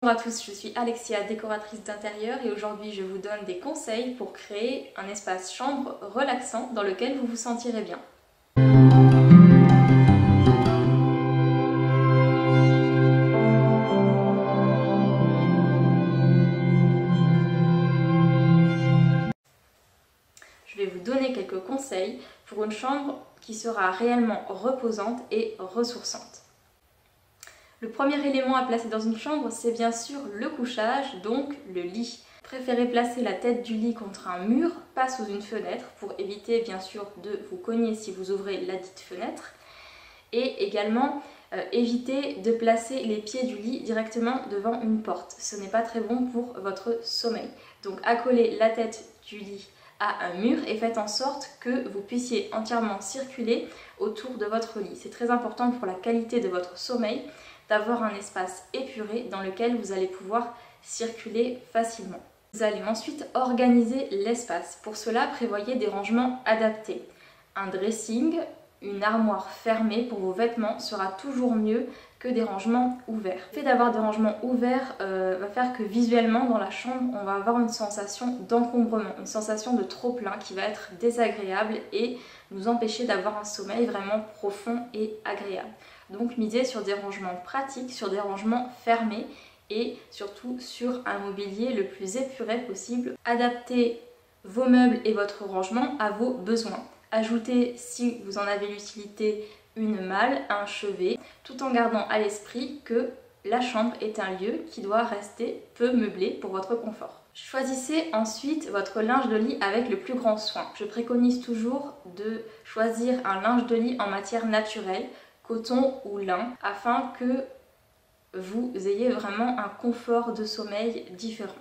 Bonjour à tous, je suis Alexia, décoratrice d'intérieur et aujourd'hui je vous donne des conseils pour créer un espace chambre relaxant dans lequel vous vous sentirez bien. Je vais vous donner quelques conseils pour une chambre qui sera réellement reposante et ressourçante. Le premier élément à placer dans une chambre, c'est bien sûr le couchage, donc le lit. Préférez placer la tête du lit contre un mur, pas sous une fenêtre, pour éviter bien sûr de vous cogner si vous ouvrez la dite fenêtre. Et également, évitez de placer les pieds du lit directement devant une porte. Ce n'est pas très bon pour votre sommeil. Donc accolez la tête du lit à un mur et faites en sorte que vous puissiez entièrement circuler autour de votre lit. C'est très important pour la qualité de votre sommeil d'avoir un espace épuré dans lequel vous allez pouvoir circuler facilement. Vous allez ensuite organiser l'espace. Pour cela, prévoyez des rangements adaptés. Un dressing, une armoire fermée pour vos vêtements sera toujours mieux que des rangements ouverts. Le fait d'avoir des rangements ouverts va faire que visuellement dans la chambre, on va avoir une sensation d'encombrement, une sensation de trop-plein qui va être désagréable et nous empêcher d'avoir un sommeil vraiment profond et agréable. Donc misez sur des rangements pratiques, sur des rangements fermés et surtout sur un mobilier le plus épuré possible. Adaptez vos meubles et votre rangement à vos besoins. Ajoutez, si vous en avez l'utilité, une malle, un chevet, tout en gardant à l'esprit que la chambre est un lieu qui doit rester peu meublé pour votre confort. Choisissez ensuite votre linge de lit avec le plus grand soin. Je préconise toujours de choisir un linge de lit en matière naturelle, coton ou lin, afin que vous ayez vraiment un confort de sommeil différent.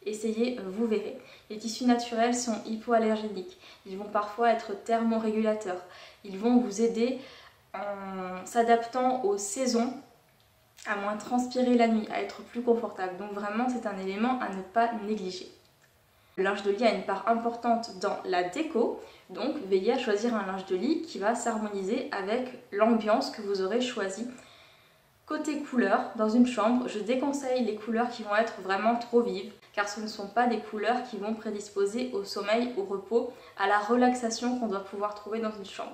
Essayez, vous verrez. Les tissus naturels sont hypoallergéniques. Ils vont parfois être thermorégulateurs. Ils vont vous aider en s'adaptant aux saisons à moins transpirer la nuit, à être plus confortable. Donc vraiment, c'est un élément à ne pas négliger. Le linge de lit a une part importante dans la déco, donc veillez à choisir un linge de lit qui va s'harmoniser avec l'ambiance que vous aurez choisie. Côté couleurs, dans une chambre, je déconseille les couleurs qui vont être vraiment trop vives, car ce ne sont pas des couleurs qui vont prédisposer au sommeil, au repos, à la relaxation qu'on doit pouvoir trouver dans une chambre.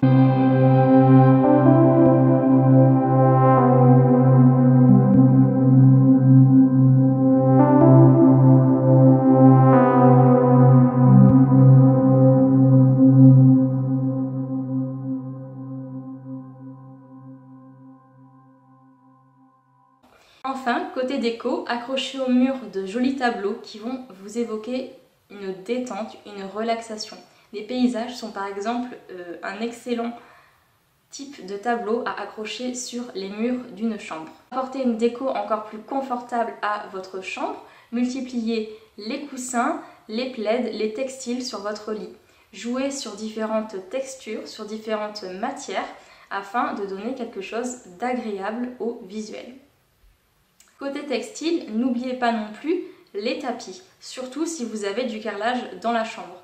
Enfin, côté déco, accrochez au mur de jolis tableaux qui vont vous évoquer une détente, une relaxation. Les paysages sont par exemple un excellent type de tableau à accrocher sur les murs d'une chambre. Apportez une déco encore plus confortable à votre chambre, multipliez les coussins, les plaids, les textiles sur votre lit. Jouez sur différentes textures, sur différentes matières afin de donner quelque chose d'agréable au visuel. Côté textile, n'oubliez pas non plus les tapis, surtout si vous avez du carrelage dans la chambre.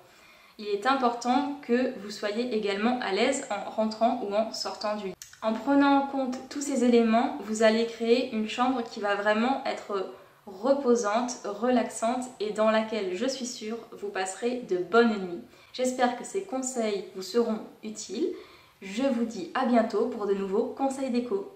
Il est important que vous soyez également à l'aise en rentrant ou en sortant du lit. En prenant en compte tous ces éléments, vous allez créer une chambre qui va vraiment être reposante, relaxante et dans laquelle, je suis sûre, vous passerez de bonnes nuits. J'espère que ces conseils vous seront utiles. Je vous dis à bientôt pour de nouveaux conseils déco.